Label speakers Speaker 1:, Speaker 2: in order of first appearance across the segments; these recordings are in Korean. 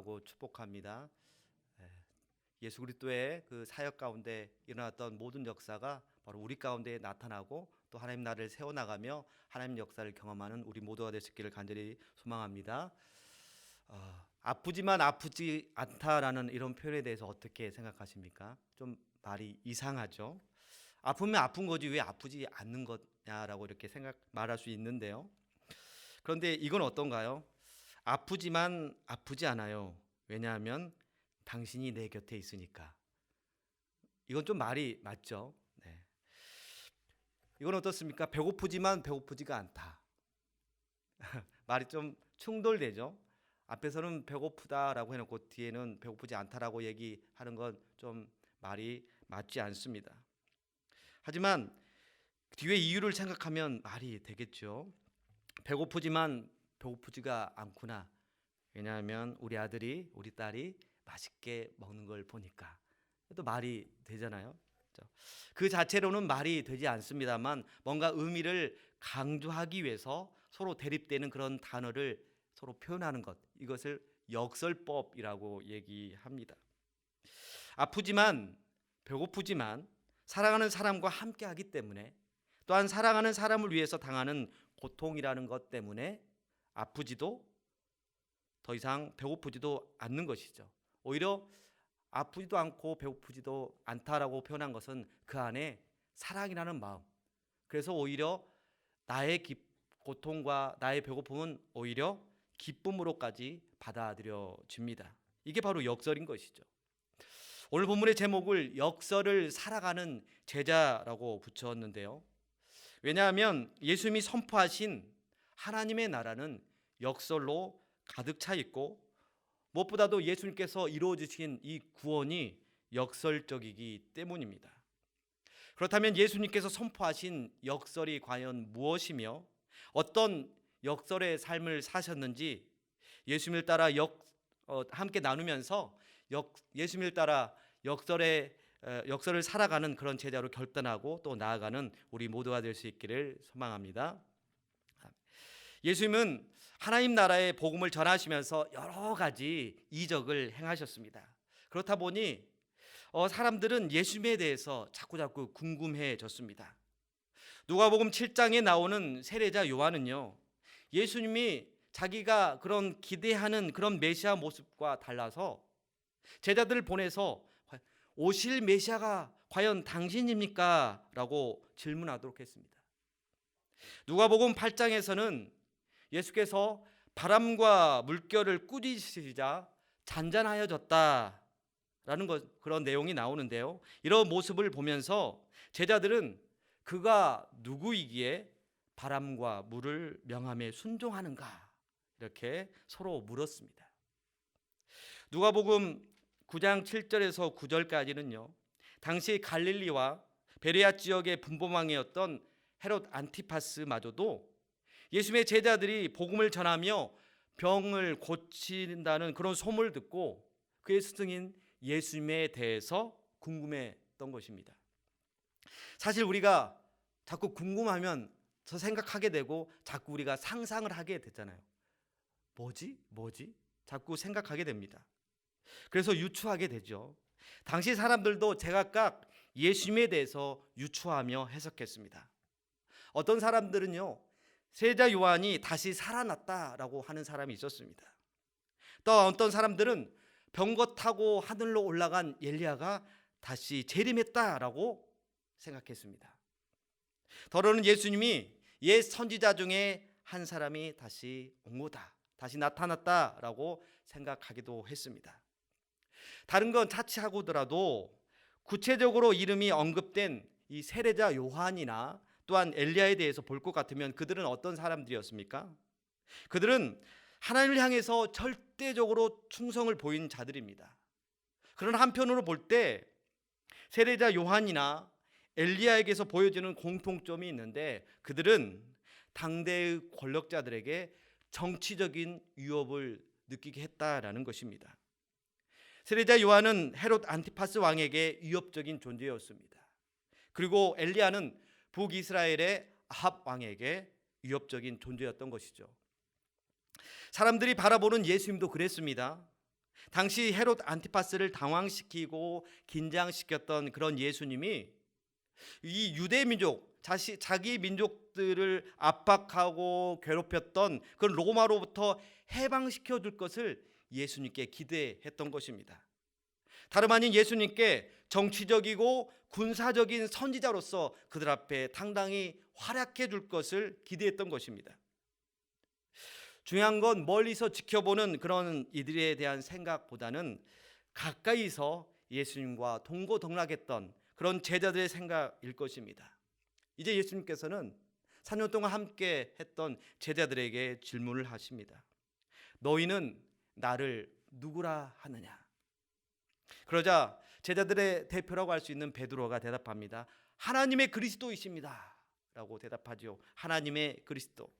Speaker 1: 환영하고 축복합니다. 예수 그리스도의 그 사역 가운데 일어났던 모든 역사가 바로 우리 가운데 나타나고 또 하나님 나라를 세워나가며 하나님 역사를 경험하는 우리 모두가 될 수 있기를 간절히 소망합니다. 아프지만 아프지 않다라는 이런 표현에 대해서 어떻게 생각하십니까? 좀 말이 이상하죠. 아프면 아픈 거지 왜 아프지 않는 거냐라고 이렇게 말할 수 있는데요. 그런데 이건 어떤가요? 아프지만 아프지 않아요. 왜냐하면 당신이 내 곁에 있으니까. 이건 좀 말이 맞죠? 네. 이건 어떻습니까? 배고프지만 배고프지가 않다. 말이 좀 충돌되죠? 앞에서는 배고프다라고 해놓고 뒤에는 배고프지 않다라고 얘기하는 건 좀 말이 맞지 않습니다. 하지만 뒤에 이유를 생각하면 말이 되겠죠. 배고프지만 배고프지가 않구나. 왜냐하면 우리 아들이 우리 딸이 맛있게 먹는 걸 보니까. 또 말이 되잖아요. 그 자체로는 말이 되지 않습니다만 뭔가 의미를 강조하기 위해서 서로 대립되는 그런 단어를 서로 표현하는 것, 이것을 역설법이라고 얘기합니다. 아프지만 배고프지만 사랑하는 사람과 함께 하기 때문에, 또한 사랑하는 사람을 위해서 당하는 고통이라는 것 때문에 아프지도 더 이상 배고프지도 않는 것이죠. 오히려 아프지도 않고 배고프지도 않다라고 표현한 것은 그 안에 사랑이라는 마음. 그래서 오히려 나의 고통과 나의 배고픔은 오히려 기쁨으로까지 받아들여집니다. 이게 바로 역설인 것이죠. 오늘 본문의 제목을 역설을 살아가는 제자라고 붙였는데요. 왜냐하면 예수님이 선포하신 하나님의 나라는 역설로 가득 차 있고, 무엇보다도 예수님께서 이루어주신 이 구원이 역설적이기 때문입니다. 그렇다면 예수님께서 선포하신 역설이 과연 무엇이며 어떤 역설의 삶을 사셨는지 예수님을 따라 함께 나누면서 예수님을 따라 역설을 살아가는 그런 제자로 결단하고 또 나아가는 우리 모두가 될 수 있기를 소망합니다. 예수님은 하나님 나라의 복음을 전하시면서 여러 가지 이적을 행하셨습니다. 그렇다 보니 사람들은 예수님에 대해서 자꾸자꾸 궁금해졌습니다. 누가복음 7장에 나오는 세례자 요한은요, 예수님이 자기가 그런 기대하는 그런 메시아 모습과 달라서 제자들을 보내서 오실 메시아가 과연 당신입니까? 라고 질문하도록 했습니다. 누가복음 8장에서는 예수께서 바람과 물결을 꾸짖으시자 잔잔하여졌다라는 그런 내용이 나오는데요. 이런 모습을 보면서 제자들은 그가 누구이기에 바람과 물을 명함에 순종하는가 이렇게 서로 물었습니다. 누가복음 9장 7절에서 9절까지는요. 당시 갈릴리와 베레아 지역의 분봉왕이었던 헤롯 안티파스마저도 예수님의 제자들이 복음을 전하며 병을 고친다는 그런 소문을 듣고 그의 스승인 예수님에 대해서 궁금했던 것입니다. 사실 우리가 자꾸 궁금하면 더 생각하게 되고 자꾸 우리가 상상을 하게 되잖아요. 뭐지? 자꾸 생각하게 됩니다. 그래서 유추하게 되죠. 당시 사람들도 제각각 예수님에 대해서 유추하며 해석했습니다. 어떤 사람들은요, 세자 요한이 다시 살아났다라고 하는 사람이 있었습니다. 또 어떤 사람들은 병거 타고 하늘로 올라간 엘리야가 다시 재림했다라고 생각했습니다. 더러는 예수님이 옛 선지자 중에 한 사람이 다시 온 거다, 다시 나타났다라고 생각하기도 했습니다. 다른 건 차치하고더라도 구체적으로 이름이 언급된 이 세례자 요한이나 또한 엘리야에 대해서 볼 것 같으면 그들은 어떤 사람들이었습니까? 그들은 하나님을 향해서 절대적으로 충성을 보인 자들입니다. 그러나 한편으로 볼 때 세례자 요한이나 엘리야에게서 보여지는 공통점이 있는데, 그들은 당대의 권력자들에게 정치적인 위협을 느끼게 했다라는 것입니다. 세례자 요한은 헤롯 안티파스 왕에게 위협적인 존재였습니다. 그리고 엘리야는 북이스라엘의 아합 왕에게 위협적인 존재였던 것이죠. 사람들이 바라보는 예수님도 그랬습니다. 당시 헤롯 안티파스를 당황시키고 긴장시켰던 그런 예수님이 이 유대 민족, 자기 민족들을 압박하고 괴롭혔던 그런 로마로부터 해방시켜 줄 것을 예수님께 기대했던 것입니다. 다름 아닌 예수님께 정치적이고 군사적인 선지자로서 그들 앞에 당당히 활약해 줄 것을 기대했던 것입니다. 중요한 건 멀리서 지켜보는 그런 이들에 대한 생각보다는 가까이서 예수님과 동고동락했던 그런 제자들의 생각일 것입니다. 이제 예수님께서는 4년 동안 함께 했던 제자들에게 질문을 하십니다. 너희는 나를 누구라 하느냐? 그러자 제자들의 대표라고 할 수 있는 베드로가 대답합니다. 하나님의 그리스도이십니다 라고 대답하죠. 하나님의 그리스도.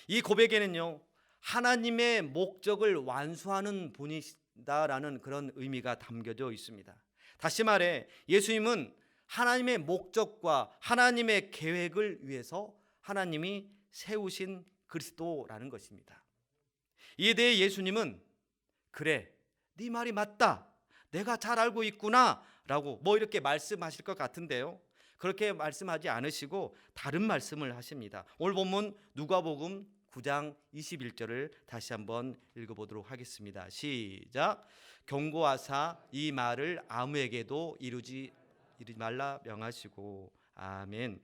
Speaker 1: 이 고백에는요, 하나님의 목적을 완수하는 분이다라는 그런 의미가 담겨져 있습니다. 다시 말해 예수님은 하나님의 목적과 하나님의 계획을 위해서 하나님이 세우신 그리스도라는 것입니다. 이에 대해 예수님은 그래, 네 말이 맞다, 내가 잘 알고 있구나 라고 이렇게 말씀하실 것 같은데요, 그렇게 말씀하지 않으시고 다른 말씀을 하십니다. 오늘 본문 누가복음 9장 21절을 다시 한번 읽어보도록 하겠습니다. 시작. 경고하사 이 말을 아무에게도 이루지 말라 명하시고. 아멘.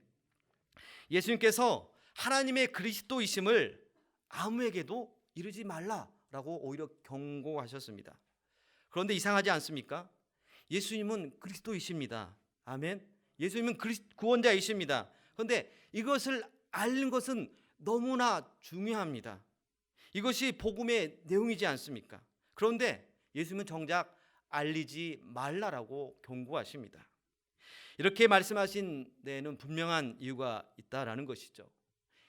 Speaker 1: 예수님께서 하나님의 그리스도이심을 아무에게도 이루지 말라라고 오히려 경고하셨습니다. 그런데 이상하지 않습니까? 예수님은 그리스도이십니다. 아멘. 예수님은 구원자이십니다. 그런데 이것을 아는 것은 너무나 중요합니다. 이것이 복음의 내용이지 않습니까? 그런데 예수님은 정작 알리지 말라라고 경고하십니다. 이렇게 말씀하신 데는 분명한 이유가 있다라는 것이죠.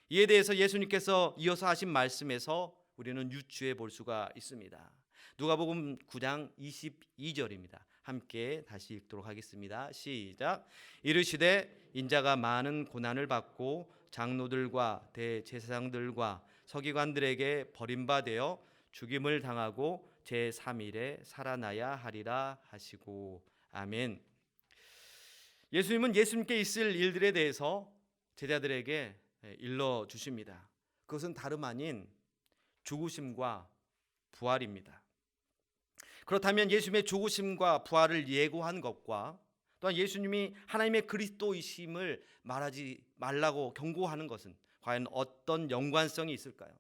Speaker 1: 이에 대해서 예수님께서 이어서 하신 말씀에서 우리는 유추해 볼 수가 있습니다. 누가복음 9장 22절입니다. 함께 다시 읽도록 하겠습니다. 시작. 이르시되 인자가 많은 고난을 받고 장로들과 대제사장들과 서기관들에게 버림받아 죽임을 당하고 제3일에 살아나야 하리라 하시고. 아멘. 예수님은 예수님께 있을 일들에 대해서 제자들에게 일러 주십니다. 그것은 다름 아닌 죽으심과 부활입니다. 그렇다면 예수님의 죽으심과 부활을 예고한 것과 또한 예수님이 하나님의 그리스도이심을 말하지 말라고 경고하는 것은 과연 어떤 연관성이 있을까요?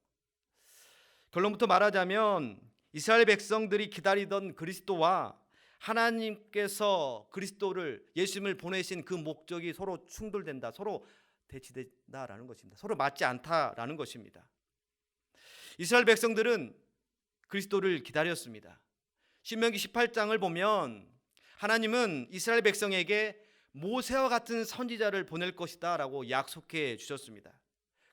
Speaker 1: 결론부터 말하자면 이스라엘 백성들이 기다리던 그리스도와 하나님께서 그리스도를, 예수님을 보내신 그 목적이 서로 충돌된다, 서로 대치된다라는 것입니다. 서로 맞지 않다라는 것입니다. 이스라엘 백성들은 그리스도를 기다렸습니다. 신명기 18장을 보면 하나님은 이스라엘 백성에게 모세와 같은 선지자를 보낼 것이다 라고 약속해 주셨습니다.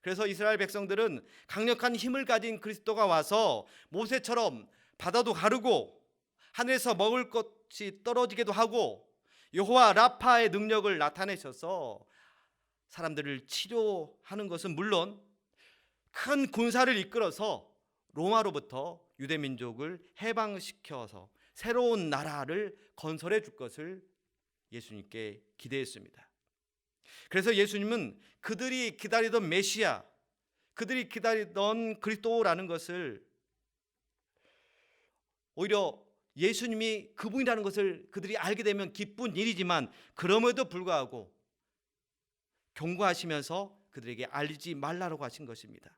Speaker 1: 그래서 이스라엘 백성들은 강력한 힘을 가진 그리스도가 와서 모세처럼 바다도 가르고 하늘에서 먹을 것이 떨어지기도 하고 여호와 라파의 능력을 나타내셔서 사람들을 치료하는 것은 물론 큰 군사를 이끌어서 로마로부터 유대민족을 해방시켜서 새로운 나라를 건설해 줄 것을 예수님께 기대했습니다. 그래서 예수님은 그들이 기다리던 메시아, 그들이 기다리던 그리스도라는 것을 오히려 예수님이 그분이라는 것을 그들이 알게 되면 기쁜 일이지만 그럼에도 불구하고 경고하시면서 그들에게 알리지 말라고 하신 것입니다.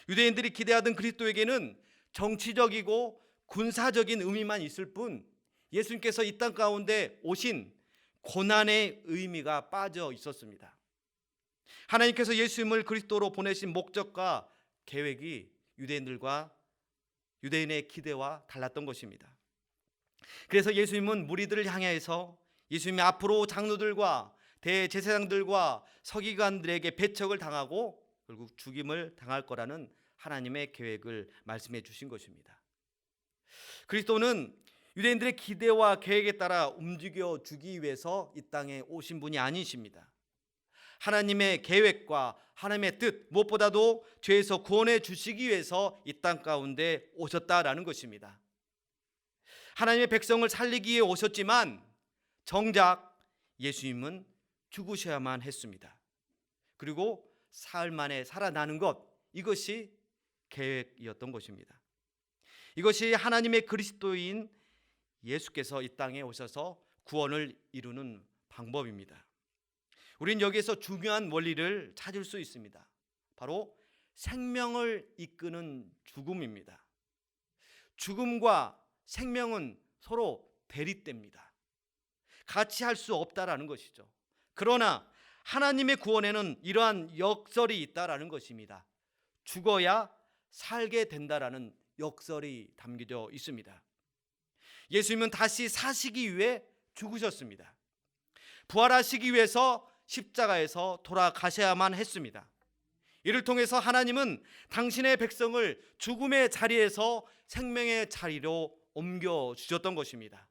Speaker 1: 유대인들이 기대하던 그리스도에게는 정치적이고 군사적인 의미만 있을 뿐 예수님께서 이 땅 가운데 오신 고난의 의미가 빠져 있었습니다. 하나님께서 예수님을 그리스도로 보내신 목적과 계획이 유대인의 기대와 달랐던 것입니다. 그래서 예수님은 무리들을 향해서 예수님이 앞으로 장로들과 대제사장들과 서기관들에게 배척을 당하고 결국 죽임을 당할 거라는 하나님의 계획을 말씀해 주신 것입니다. 그리스도는 유대인들의 기대와 계획에 따라 움직여 주기 위해서 이 땅에 오신 분이 아니십니다. 하나님의 계획과 하나님의 뜻, 무엇보다도 죄에서 구원해 주시기 위해서 이 땅 가운데 오셨다라는 것입니다. 하나님의 백성을 살리기 위해 오셨지만 정작 예수님은 죽으셔야만 했습니다. 그리고 사흘 만에 살아나는 것, 이것이 계획이었던 것입니다. 이것이 하나님의 그리스도인 예수께서 이 땅에 오셔서 구원을 이루는 방법입니다. 우린 여기에서 중요한 원리를 찾을 수 있습니다. 바로 생명을 이끄는 죽음입니다. 죽음과 생명은 서로 대립됩니다. 같이 할 수 없다라는 것이죠. 그러나 하나님의 구원에는 이러한 역설이 있다라는 것입니다. 죽어야 살게 된다라는 역설이 담겨져 있습니다. 예수님은 다시 사시기 위해 죽으셨습니다. 부활하시기 위해서 십자가에서 돌아가셔야만 했습니다. 이를 통해서 하나님은 당신의 백성을 죽음의 자리에서 생명의 자리로 옮겨주셨던 것입니다.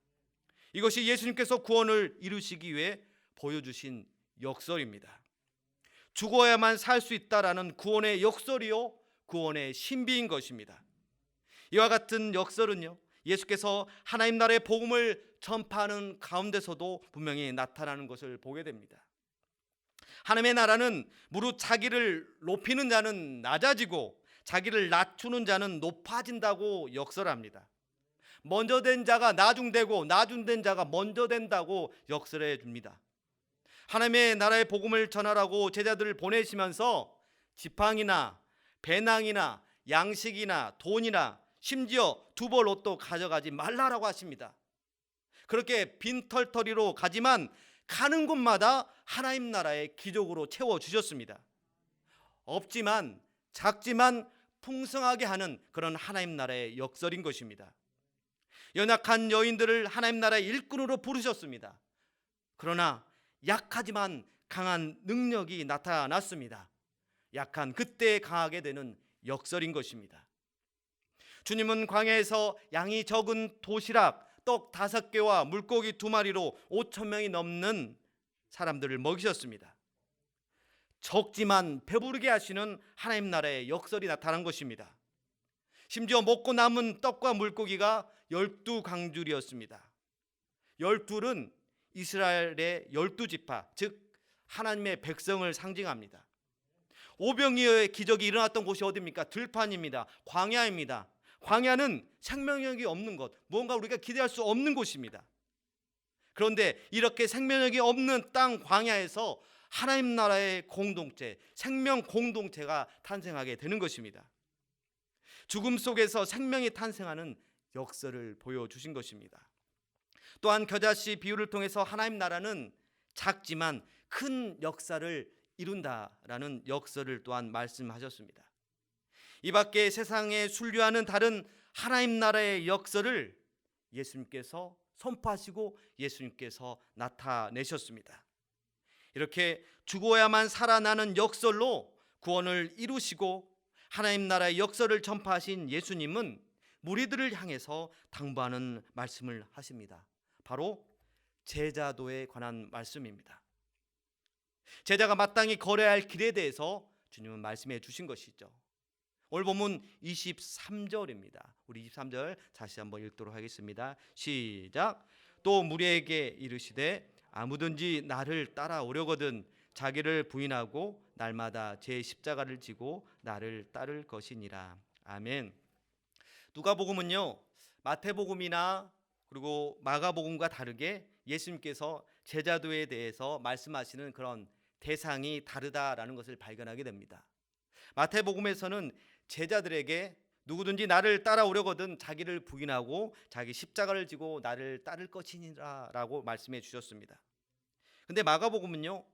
Speaker 1: 이것이 예수님께서 구원을 이루시기 위해 보여주신 역설입니다. 죽어야만 살 수 있다라는 구원의 역설이요, 구원의 신비인 것입니다. 이와 같은 역설은요, 예수께서 하나님 나라의 복음을 전파하는 가운데서도 분명히 나타나는 것을 보게 됩니다. 하나님의 나라는 무릇 자기를 높이는 자는 낮아지고 자기를 낮추는 자는 높아진다고 역설합니다. 먼저 된 자가 나중되고 나중된 자가 먼저 된다고 역설해 줍니다. 하나님의 나라의 복음을 전하라고 제자들을 보내시면서 지팡이나 배낭이나 양식이나 돈이나 심지어 두벌 옷도 가져가지 말라라고 하십니다. 그렇게 빈털터리로 가지만 가는 곳마다 하나님 나라의 기적으로 채워주셨습니다. 없지만 작지만 풍성하게 하는 그런 하나님 나라의 역설인 것입니다. 연약한 여인들을 하나님 나라의 일꾼으로 부르셨습니다. 그러나 약하지만 강한 능력이 나타났습니다. 약한 그때 강하게 되는 역설인 것입니다. 주님은 광야에서 양이 적은 도시락 떡 5개와 물고기 2마리로 5,000명이 넘는 사람들을 먹이셨습니다. 적지만 배부르게 하시는 하나님 나라의 역설이 나타난 것입니다. 심지어 먹고 남은 떡과 물고기가 12강줄이었습니다. 12는 이스라엘의 12지파, 즉 하나님의 백성을 상징합니다. 오병이어의 기적이 일어났던 곳이 어디입니까? 들판입니다. 광야입니다. 광야는 생명력이 없는 곳, 무언가 우리가 기대할 수 없는 곳입니다. 그런데 이렇게 생명력이 없는 땅 광야에서 하나님 나라의 공동체, 생명 공동체가 탄생하게 되는 것입니다. 죽음 속에서 생명이 탄생하는 역설을 보여주신 것입니다. 또한 겨자씨 비유를 통해서 하나님 나라는 작지만 큰 역사를 이룬다라는 역설을 또한 말씀하셨습니다. 이 밖에 세상에 순류하는 다른 하나님 나라의 역설을 예수님께서 선포하시고 예수님께서 나타내셨습니다. 이렇게 죽어야만 살아나는 역설로 구원을 이루시고 하나님 나라의 역설을 전파하신 예수님은 무리들을 향해서 당부하는 말씀을 하십니다. 바로 제자도에 관한 말씀입니다. 제자가 마땅히 걸어야 할 길에 대해서 주님은 말씀해 주신 것이죠. 오늘 본문 23절입니다. 우리 23절 다시 한번 읽도록 하겠습니다. 시작. 또 무리에게 이르시되 아무든지 나를 따라오려거든 자기를 부인하고 날마다 제 십자가를 지고 나를 따를 것이니라. 아멘. 누가복음은요, 마태복음이나 그리고 마가복음과 다르게 예수님께서 제자도에 대해서 말씀하시는 그런 대상이 다르다라는 것을 발견하게 됩니다. 마태복음에서는 제자들에게 누구든지 나를 따라오려거든 자기를 부인하고 자기 십자가를 지고 나를 따를 것이니라 라고 말씀해 주셨습니다. 근데 마가복음은요,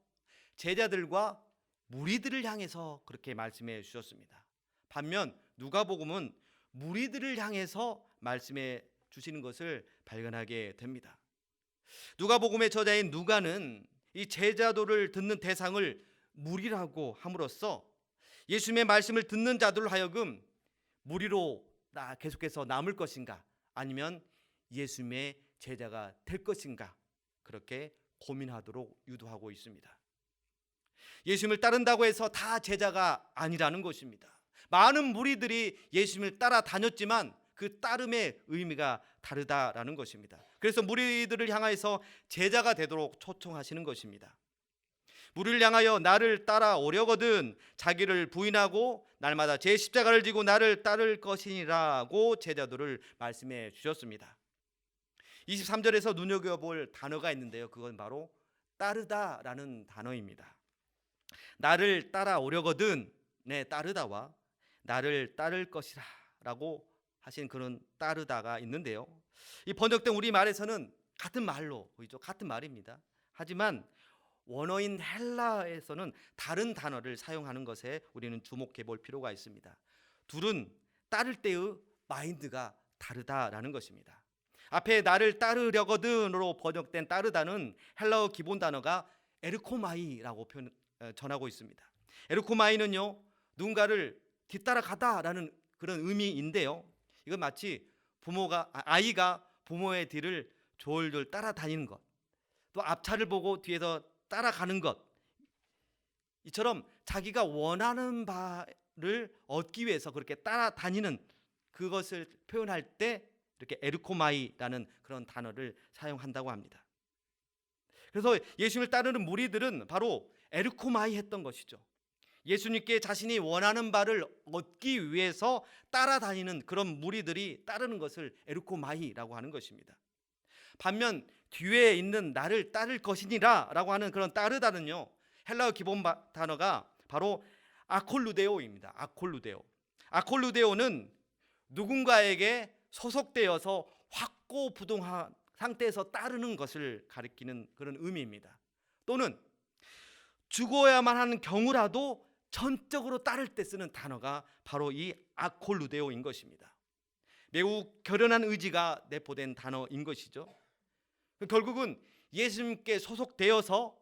Speaker 1: 제자들과 무리들을 향해서 그렇게 말씀해 주셨습니다. 반면 누가복음은 무리들을 향해서 말씀해 주시는 것을 발견하게 됩니다. 누가복음의 저자인 누가는 이 제자도를 듣는 대상을 무리라고 함으로써 예수님의 말씀을 듣는 자들로 하여금 무리로 계속해서 남을 것인가 아니면 예수님의 제자가 될 것인가 그렇게 고민하도록 유도하고 있습니다. 예수님을 따른다고 해서 다 제자가 아니라는 것입니다. 많은 무리들이 예수님을 따라다녔지만 그 따름의 의미가 다르다라는 것입니다. 그래서 무리들을 향하여서 제자가 되도록 초청하시는 것입니다. 무리를 향하여 나를 따라오려거든 자기를 부인하고 날마다 제 십자가를 지고 나를 따를 것이니라고 제자들을 말씀해 주셨습니다. 23절에서 눈여겨볼 단어가 있는데요, 그건 바로 따르다라는 단어입니다. 나를 따라오려거든, 내 따르다와 나를 따를 것이라 라고 하신 그런 따르다가 있는데요, 이 번역된 우리말에서는 같은 말로 보이죠. 같은 말입니다. 하지만 원어인 헬라에서는 다른 단어를 사용하는 것에 우리는 주목해 볼 필요가 있습니다. 둘은 따를 때의 마인드가 다르다라는 것입니다. 앞에 나를 따르려거든으로 번역된 따르다는 헬라어 기본 단어가 에르코마이라고 전하고 있습니다. 에르코마이는요, 누군가를 뒤따라가다라는 그런 의미인데요, 이건 마치 아이가 부모의 뒤를 졸졸 따라다니는 것, 또 앞차를 보고 뒤에서 따라가는 것, 이처럼 자기가 원하는 바를 얻기 위해서 그렇게 따라다니는 그것을 표현할 때 이렇게 에르코마이라는 그런 단어를 사용한다고 합니다. 그래서 예수님을 따르는 무리들은 바로 에르코마이 했던 것이죠. 예수님께 자신이 원하는 바를 얻기 위해서 따라다니는 그런 무리들이 따르는 것을 에르코마이라고 하는 것입니다. 반면 뒤에 있는 나를 따를 것이니라 라고 하는 그런 따르다는요, 헬라어 기본 단어가 바로 아콜루데오입니다. 아콜루데오는 누군가에게 소속되어서 확고부동한 상태에서 따르는 것을 가리키는 그런 의미입니다. 또는 죽어야만 하는 경우라도 전적으로 따를 때 쓰는 단어가 바로 이 아콜루데오인 것입니다. 매우 결연한 의지가 내포된 단어인 것이죠. 결국은 예수님께 소속되어서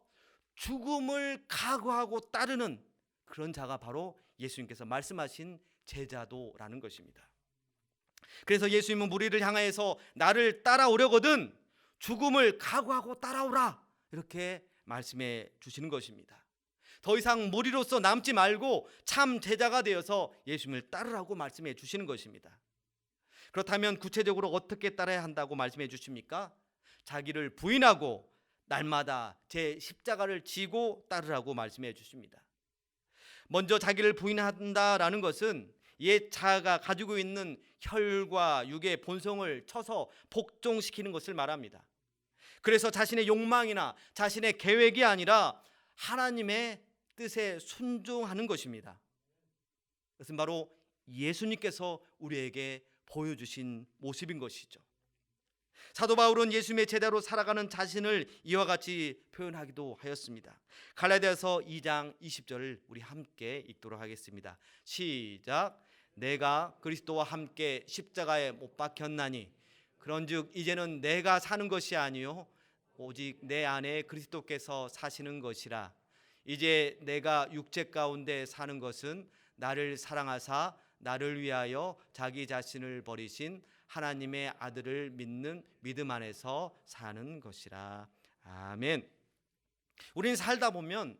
Speaker 1: 죽음을 각오하고 따르는 그런 자가 바로 예수님께서 말씀하신 제자도라는 것입니다. 그래서 예수님은 무리를 향하여서 나를 따라오려거든 죽음을 각오하고 따라오라, 이렇게 말씀해 주시는 것입니다. 더 이상 무리로서 남지 말고 참 제자가 되어서 예수님을 따르라고 말씀해 주시는 것입니다. 그렇다면 구체적으로 어떻게 따라야 한다고 말씀해 주십니까? 자기를 부인하고 날마다 제 십자가를 지고 따르라고 말씀해 주십니다. 먼저 자기를 부인한다라는 것은 옛 자아가 가지고 있는 혈과 육의 본성을 쳐서 복종시키는 것을 말합니다. 그래서 자신의 욕망이나 자신의 계획이 아니라 하나님의 뜻에 순종하는 것입니다. 그것은 바로 예수님께서 우리에게 보여주신 모습인 것이죠. 사도 바울은 예수님의 제자로 살아가는 자신을 이와 같이 표현하기도 하였습니다. 갈라디아서 2장 20절을 우리 함께 읽도록 하겠습니다. 시작. 내가 그리스도와 함께 십자가에 못 박혔나니 그런즉 이제는 내가 사는 것이 아니요 오직 내 안에 그리스도께서 사시는 것이라. 이제 내가 육체 가운데 사는 것은 나를 사랑하사 나를 위하여 자기 자신을 버리신 하나님의 아들을 믿는 믿음 안에서 사는 것이라. 아멘. 우리는 살다 보면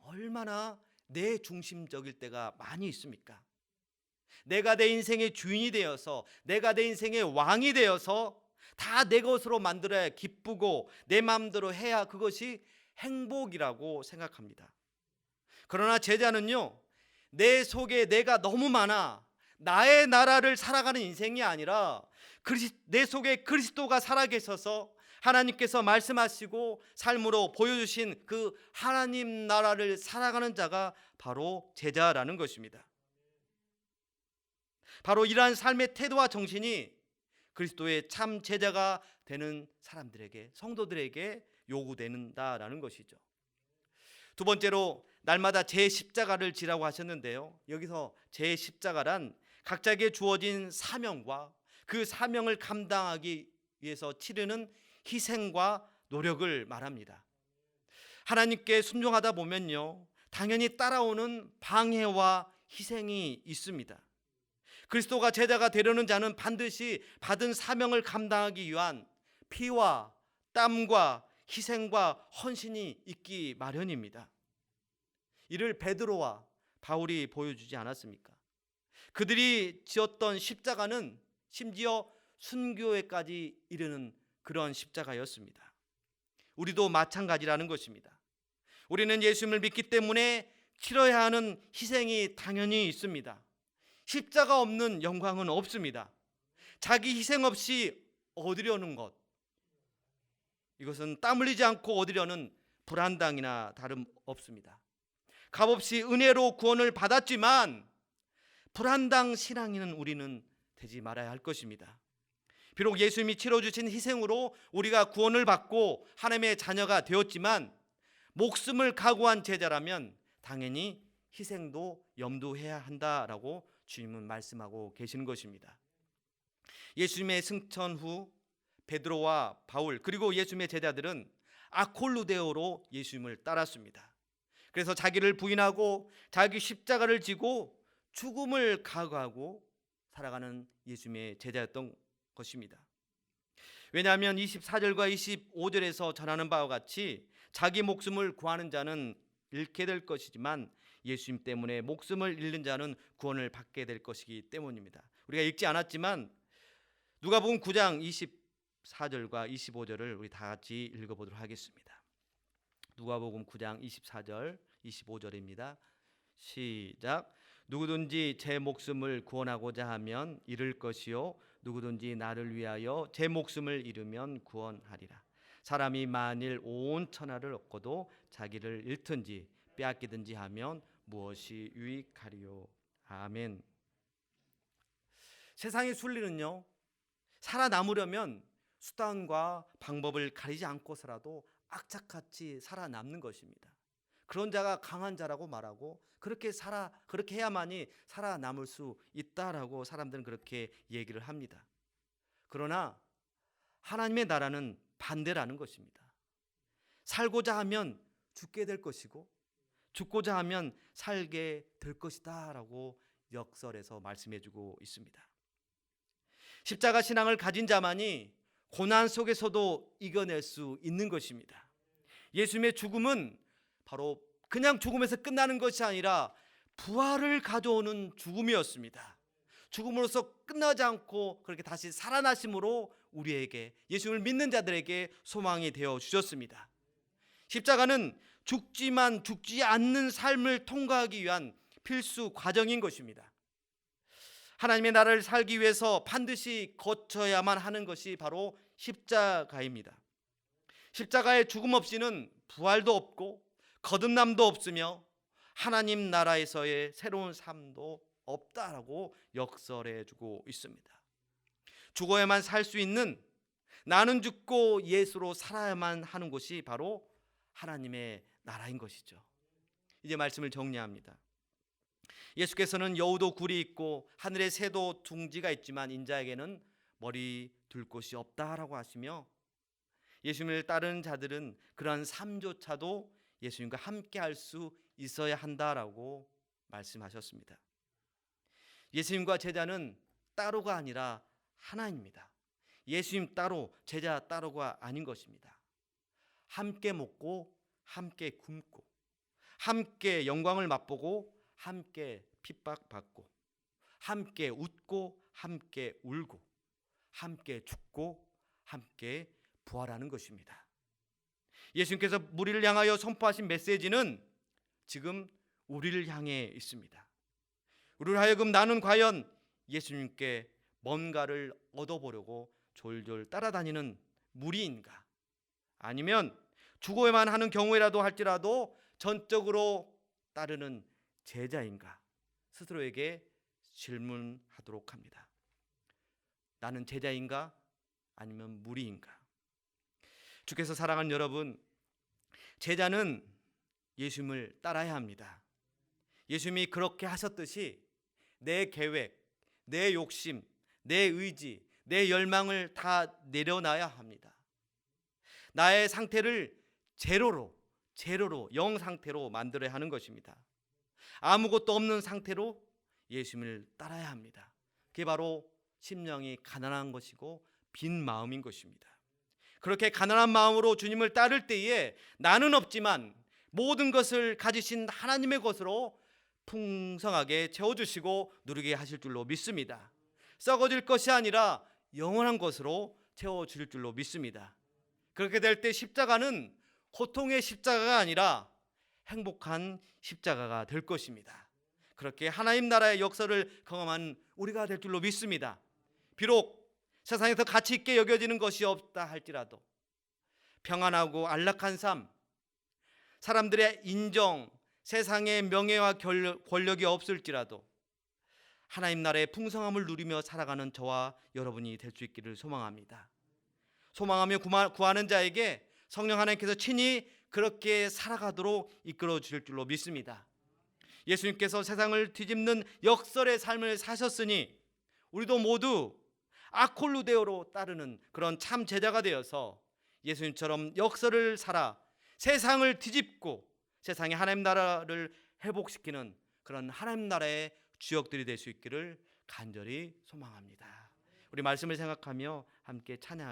Speaker 1: 얼마나 내 중심적일 때가 많이 있습니까? 내가 내 인생의 주인이 되어서, 내가 내 인생의 왕이 되어서 다 내 것으로 만들어야 기쁘고 내 마음대로 해야 그것이 행복이라고 생각합니다. 그러나 제자는요, 내 속에 내가 너무 많아 나의 나라를 살아가는 인생이 아니라 내 속에 그리스도가 살아계셔서 하나님께서 말씀하시고 삶으로 보여주신 그 하나님 나라를 살아가는 자가 바로 제자라는 것입니다. 바로 이러한 삶의 태도와 정신이 그리스도의 참 제자가 되는 사람들에게, 성도들에게 요구된다라는 것이죠. 두 번째로 날마다 제 십자가를 지라고 하셨는데요, 여기서 제 십자가란 각자에게 주어진 사명과 그 사명을 감당하기 위해서 치르는 희생과 노력을 말합니다. 하나님께 순종하다 보면요, 당연히 따라오는 방해와 희생이 있습니다. 그리스도가 제자가 되려는 자는 반드시 받은 사명을 감당하기 위한 피와 땀과 희생과 헌신이 있기 마련입니다. 이를 베드로와 바울이 보여주지 않았습니까? 그들이 지었던 십자가는 심지어 순교에까지 이르는 그런 십자가였습니다. 우리도 마찬가지라는 것입니다. 우리는 예수님을 믿기 때문에 치러야 하는 희생이 당연히 있습니다. 십자가 없는 영광은 없습니다. 자기 희생 없이 얻으려는 것, 이것은 땀 흘리지 않고 얻으려는 불안당이나 다름없습니다. 값없이 은혜로 구원을 받았지만 불안당 신앙인은 우리는 되지 말아야 할 것입니다. 비록 예수님이 치러주신 희생으로 우리가 구원을 받고 하나님의 자녀가 되었지만 목숨을 각오한 제자라면 당연히 희생도 염두해야 한다라고 주님은 말씀하고 계시는 것입니다. 예수님의 승천 후 베드로와 바울 그리고 예수님의 제자들은 아콜루데오로 예수님을 따랐습니다. 그래서 자기를 부인하고 자기 십자가를 지고 죽음을 각오하고 살아가는 예수님의 제자였던 것입니다. 왜냐하면 24절과 25절에서 전하는 바와 같이 자기 목숨을 구하는 자는 잃게 될 것이지만 예수님 때문에 목숨을 잃는 자는 구원을 받게 될 것이기 때문입니다. 우리가 읽지 않았지만 누가복음 9장 24절과 25절을 우리 다 같이 읽어보도록 하겠습니다. 누가복음 9장 24절 25절입니다. 시작. 누구든지 제 목숨을 구원하고자 하면 잃을 것이요 누구든지 나를 위하여 제 목숨을 잃으면 구원하리라. 사람이 만일 온 천하를 얻고도 자기를 잃든지 빼앗기든지 하면 무엇이 유익하리요. 아멘. 세상의 순리는요, 살아남으려면 수단과 방법을 가리지 않고서라도 악착같이 살아남는 것입니다. 그런 자가 강한 자라고 말하고 그렇게 해야만이 살아남을 수 있다라고 사람들은 그렇게 얘기를 합니다. 그러나 하나님의 나라는 반대라는 것입니다. 살고자 하면 죽게 될 것이고 죽고자 하면 살게 될 것이다라고 역설에서 말씀해주고 있습니다. 십자가 신앙을 가진 자만이 고난 속에서도 이겨낼 수 있는 것입니다. 예수님의 죽음은 바로 그냥 죽음에서 끝나는 것이 아니라 부활을 가져오는 죽음이었습니다. 죽음으로써 끝나지 않고 그렇게 다시 살아나심으로 우리에게, 예수님을 믿는 자들에게 소망이 되어 주셨습니다. 십자가는 죽지만 죽지 않는 삶을 통과하기 위한 필수 과정인 것입니다. 하나님의 나라를 살기 위해서 반드시 거쳐야만 하는 것이 바로 십자가입니다. 십자가의 죽음 없이는 부활도 없고 거듭남도 없으며 하나님 나라에서의 새로운 삶도 없다라고 역설해 주고 있습니다. 죽어야만 살 수 있는, 나는 죽고 예수로 살아야만 하는 곳이 바로 하나님의 나라인 것이죠. 이제 말씀을 정리합니다. 예수께서는 여우도 굴이 있고 하늘에 새도 둥지가 있지만 인자에게는 머리 둘 곳이 없다라고 하시며, 예수님을 따르는 자들은 그러한 삶조차도 예수님과 함께 할 수 있어야 한다라고 말씀하셨습니다. 예수님과 제자는 따로가 아니라 하나입니다. 예수님 따로, 제자 따로가 아닌 것입니다. 함께 먹고 함께 굶고 함께 영광을 맛보고 함께 핍박받고 함께 웃고 함께 울고 함께 죽고 함께 부활하는 것입니다. 예수님께서 우리를 향하여 선포하신 메시지는 지금 우리를 향해 있습니다. 우리를 하여금 나는 과연 예수님께 뭔가를 얻어보려고 졸졸 따라다니는 무리인가, 아니면 죽어야만 하는 경우라도 할지라도 전적으로 따르는 제자인가, 스스로에게 질문하도록 합니다. 나는 제자인가 아니면 무리인가? 주께서 사랑하는 여러분, 제자는 예수님을 따라야 합니다. 예수님이 그렇게 하셨듯이 내 계획, 내 욕심, 내 의지, 내 열망을 다 내려놔야 합니다. 나의 상태를 제로로 영 상태로 만들어야 하는 것입니다. 아무것도 없는 상태로 예수님을 따라야 합니다. 그게 바로 심령이 가난한 것이고 빈 마음인 것입니다. 그렇게 가난한 마음으로 주님을 따를 때에 나는 없지만 모든 것을 가지신 하나님의 것으로 풍성하게 채워주시고 누리게 하실 줄로 믿습니다. 썩어질 것이 아니라 영원한 것으로 채워질 줄로 믿습니다. 그렇게 될 때 십자가는 고통의 십자가가 아니라 행복한 십자가가 될 것입니다. 그렇게 하나님 나라의 역사를 경험한 우리가 될 줄로 믿습니다. 비록 세상에서 가치 있게 여겨지는 것이 없다 할지라도 평안하고 안락한 삶, 사람들의 인정, 세상의 명예와 권력이 없을지라도 하나님 나라의 풍성함을 누리며 살아가는 저와 여러분이 될 수 있기를 소망합니다. 소망하며 구하는 자에게 성령 하나님께서 친히 그렇게 살아가도록 이끌어 주실 줄로 믿습니다. 예수님께서 세상을 뒤집는 역설의 삶을 사셨으니 우리도 모두 아콜루데오로 따르는 그런 참 제자가 되어서 예수님처럼 역설을 살아 세상을 뒤집고 세상의 하나님 나라를 회복시키는 그런 하나님 나라의 주역들이 될 수 있기를 간절히 소망합니다. 우리 말씀을 생각하며 함께 찬양하겠습니다.